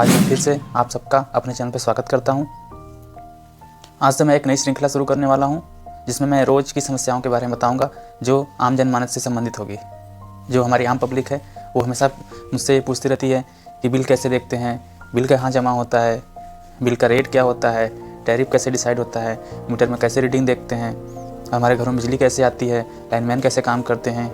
आज मैं फिर से आप सबका अपने चैनल पर स्वागत करता हूं। आज से मैं एक नई श्रृंखला शुरू करने वाला हूं, जिसमें मैं रोज़ की समस्याओं के बारे में बताऊंगा जो आम जनमानस से संबंधित होगी। जो हमारी आम पब्लिक है वो हमेशा मुझसे पूछती रहती है कि बिल कैसे देखते हैं, बिल कहाँ जमा होता है, बिल का रेट क्या होता है, टैरिफ कैसे डिसाइड होता है, मीटर में कैसे रीडिंग देखते हैं, हमारे घरों में बिजली कैसे आती है, लाइनमैन कैसे काम करते हैं,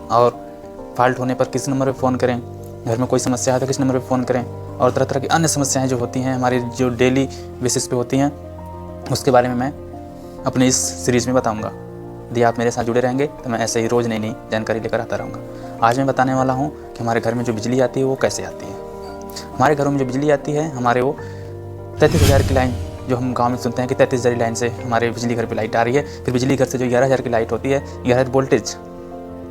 और फॉल्ट होने पर किस नंबर पर फ़ोन करें, घर में कोई समस्या है तो किस नंबर पर फ़ोन करें, और तरह तरह की अन्य समस्याएं जो होती हैं हमारी जो डेली बेसिस पे होती हैं, उसके बारे में मैं अपने इस सीरीज़ में बताऊंगा। यदि आप मेरे साथ जुड़े रहेंगे तो मैं ऐसे ही रोज़ नई नई जानकारी लेकर आता रहूँगा। आज मैं बताने वाला हूँ कि हमारे घर में जो बिजली आती है वो कैसे आती है। हमारे घरों में जो बिजली आती है, हमारे वो 33,000 की लाइन, जो हम गाँव में सुनते हैं कि 33,000 लाइन से हमारे बिजली घर पर लाइट आ रही है। फिर बिजली घर से जो 11,000 की लाइट होती है, 11 वोल्टेज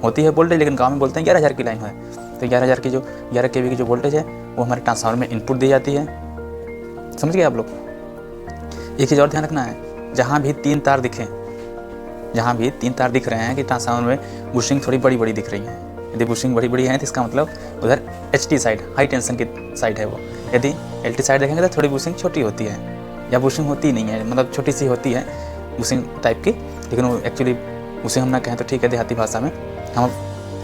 होती है वोल्टेज, लेकिन गाँव में बोलते हैं 11,000 की लाइन है। तो 11,000 की जो 11 kV की जो वोल्टेज है वो हमारे ट्रांसफार्मर में इनपुट दी जाती है। समझ गए आप लोग। एक चीज़ और ध्यान रखना है, जहाँ भी 3 तार दिखें, जहाँ भी 3 तार दिख रहे हैं कि ट्रांसफार्मर में बुशिंग थोड़ी बड़ी बड़ी दिख रही है, यदि बुशिंग बड़ी बड़ी है तो इसका मतलब उधर HT साइड, हाई टेंशन की साइड है वो। यदि LT साइड देखेंगे तो थोड़ी बुशिंग छोटी होती है, या बुशिंग होती नहीं है, मतलब छोटी सी होती है बुशिंग टाइप की, लेकिन वो एक्चुअली बुशिंग हम ना कहें तो ठीक है देहाती भाषा में। हम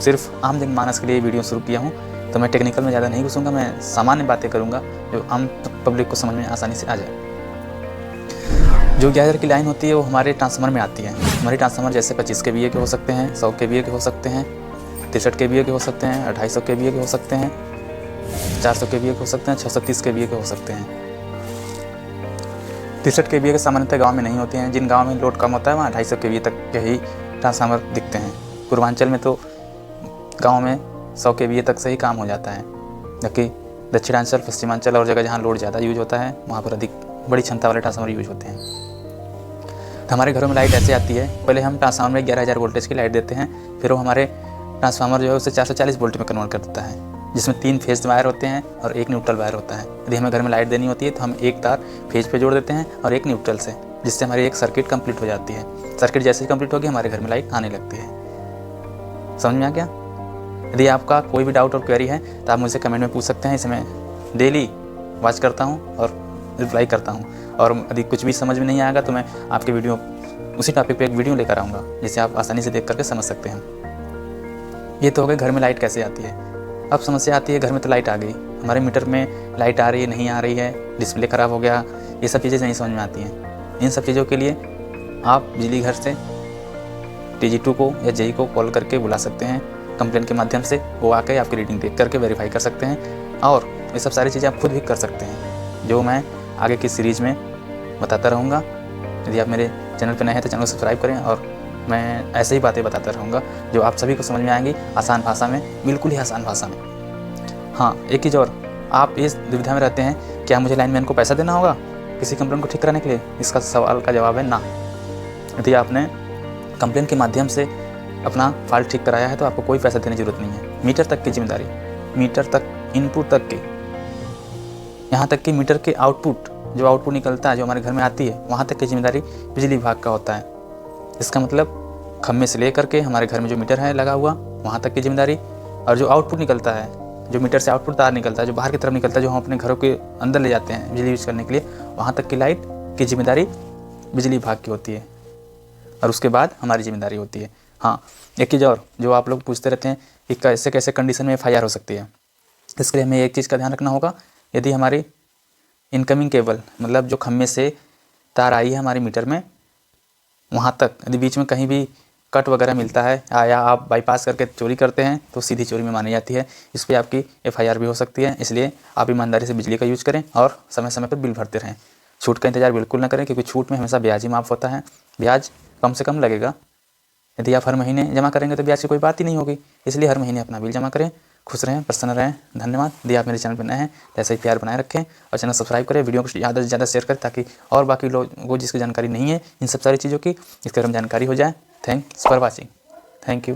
सिर्फ आम जनमानस के लिए वीडियो शुरू किया हूँ, तो मैं टेक्निकल में ज़्यादा नहीं घुसूँगा, मैं सामान्य बातें करूँगा जो आम पब्लिक को समझ में आसानी से आ जाए। जो 11,000 की लाइन होती है वो हमारे ट्रांसफार्मर में आती है। हमारे ट्रांसफार्मर जैसे 25 kVA के हो सकते हैं, 100 kVA के हो सकते हैं, 63 kVA के हो सकते हैं, 250 kVA के हो सकते हैं, 400 kVA के हो सकते हैं, 630 kVA के हो सकते हैं। 63 kVA के सामान्यतः गाँव में नहीं होते हैं। जिन गाँव में लोड कम होता है वहाँ 250 kVA तक के ही ट्रांसफार्मर दिखते हैं। पूर्वांचल में तो गाँव में 100 kVA तक से ही काम हो जाता है, जबकि दक्षिणांचल, पश्चिमांचल और जगह जहाँ लोड ज़्यादा यूज होता है वहाँ पर अधिक बड़ी क्षमता वाले ट्रांसफार्मर यूज होते हैं। तो हमारे घरों में लाइट ऐसे आती है, पहले हम ट्रांसफार्मर में 11,000 वोल्टेज की लाइट देते हैं, फिर वो हमारे ट्रांसफार्मर जो है उसे 440 वोल्ट में कन्वर्ट कर देता है, जिसमें 3 फेज वायर होते हैं और 1 न्यूट्रल वायर होता है। यदि हमें घर में लाइट देनी होती है तो हम एक तार फेज पे जोड़ देते हैं और एक न्यूट्रल से, जिससे हमारी एक सर्किट कंप्लीट हो जाती है। सर्किट जैसे ही कंप्लीट होगी हमारे घर में लाइट आने लगती है। समझ में आ गया। यदि आपका कोई भी डाउट और क्वेरी है तो आप मुझसे कमेंट में पूछ सकते हैं। इसे मैं डेली वॉच करता हूँ और रिप्लाई करता हूँ, और यदि कुछ भी समझ में नहीं आएगा तो मैं आपके वीडियो उसी टॉपिक पे एक वीडियो लेकर आऊँगा, जिसे आप आसानी से देख करके समझ सकते हैं। ये तो हो गए घर में लाइट कैसे आती है। अब समस्या आती है, घर में तो लाइट आ गई, हमारे मीटर में लाइट आ रही है, नहीं आ रही है, डिस्प्ले ख़राब हो गया, ये सब चीज़ें नहीं समझ में आती हैं। इन सब चीज़ों के लिए आप बिजली घर से TG2 को या JE को कॉल करके बुला सकते हैं। कंप्लेन के माध्यम से वो आके आपकी रीडिंग देख करके वेरीफाई कर सकते हैं, और ये सब सारी चीज़ें आप खुद भी कर सकते हैं, जो मैं आगे की सीरीज़ में बताता रहूँगा। यदि आप मेरे चैनल पर नए हैं तो चैनल को सब्सक्राइब करें, और मैं ऐसे ही बातें बताता रहूँगा जो आप सभी को समझ में आएंगी, आसान भाषा में, बिल्कुल ही आसान भाषा में। हाँ, एक चीज़ और, आप इस दुविधा में रहते हैं क्या मुझे लाइनमैन को पैसा देना होगा किसी कंप्लेन को ठीक कराने के लिए? इसका सवाल का जवाब है ना। यदि आपने कंप्लेन के माध्यम से अपना फॉल्ट ठीक कराया है तो आपको कोई पैसा देने की जरूरत नहीं है। मीटर तक की जिम्मेदारी, मीटर तक, इनपुट तक की, यहाँ तक कि मीटर के आउटपुट, जो आउटपुट निकलता है जो हमारे घर में आती है, वहाँ तक की जिम्मेदारी बिजली विभाग का होता है। इसका मतलब खम्भे से लेकर के हमारे घर में जो मीटर है लगा हुआ, वहाँ तक की जिम्मेदारी, और जो आउटपुट निकलता है, जो मीटर से आउटपुट तार निकलता है, जो बाहर की तरफ निकलता है, जो हम अपने घरों के अंदर ले जाते हैं बिजली यूज करने के लिए, वहाँ तक की लाइट की जिम्मेदारी बिजली विभाग की होती है, और उसके बाद हमारी जिम्मेदारी होती है। हाँ, एक चीज़ और, जो आप लोग पूछते रहते हैं कि कैसे कैसे कंडीशन में FIR हो सकती है, इसके लिए हमें एक चीज़ का ध्यान रखना होगा। यदि हमारी इनकमिंग केबल, मतलब जो खम्भे से तार आई है हमारे मीटर में, वहाँ तक यदि बीच में कहीं भी कट वगैरह मिलता है या आप बाईपास करके चोरी करते हैं तो सीधी चोरी में मानी जाती है। इस पर आपकी FIR भी हो सकती है। इसलिए आप ईमानदारी से बिजली का यूज़ करें और समय समय पर बिल भरते रहें। छूट का इंतजार बिल्कुल ना करें, क्योंकि छूट में हमेशा ब्याज ही माफ़ होता है। ब्याज कम से कम लगेगा। यदि आप हर महीने जमा करेंगे तो ब्याज की कोई बात ही नहीं होगी। इसलिए हर महीने अपना बिल जमा करें। खुश रहें, प्रसन्न रहें। धन्यवाद। यदि आप मेरे चैनल पर नए हैं तो ऐसे ही प्यार बनाए रखें और चैनल सब्सक्राइब करें। वीडियो को ज़्यादा से ज़्यादा शेयर करें, ताकि और बाकी लोगों को जिसकी जानकारी नहीं है इन सब सारी चीज़ों की, इसके बारे में जानकारी हो जाए। Thanks for watching. Thank you.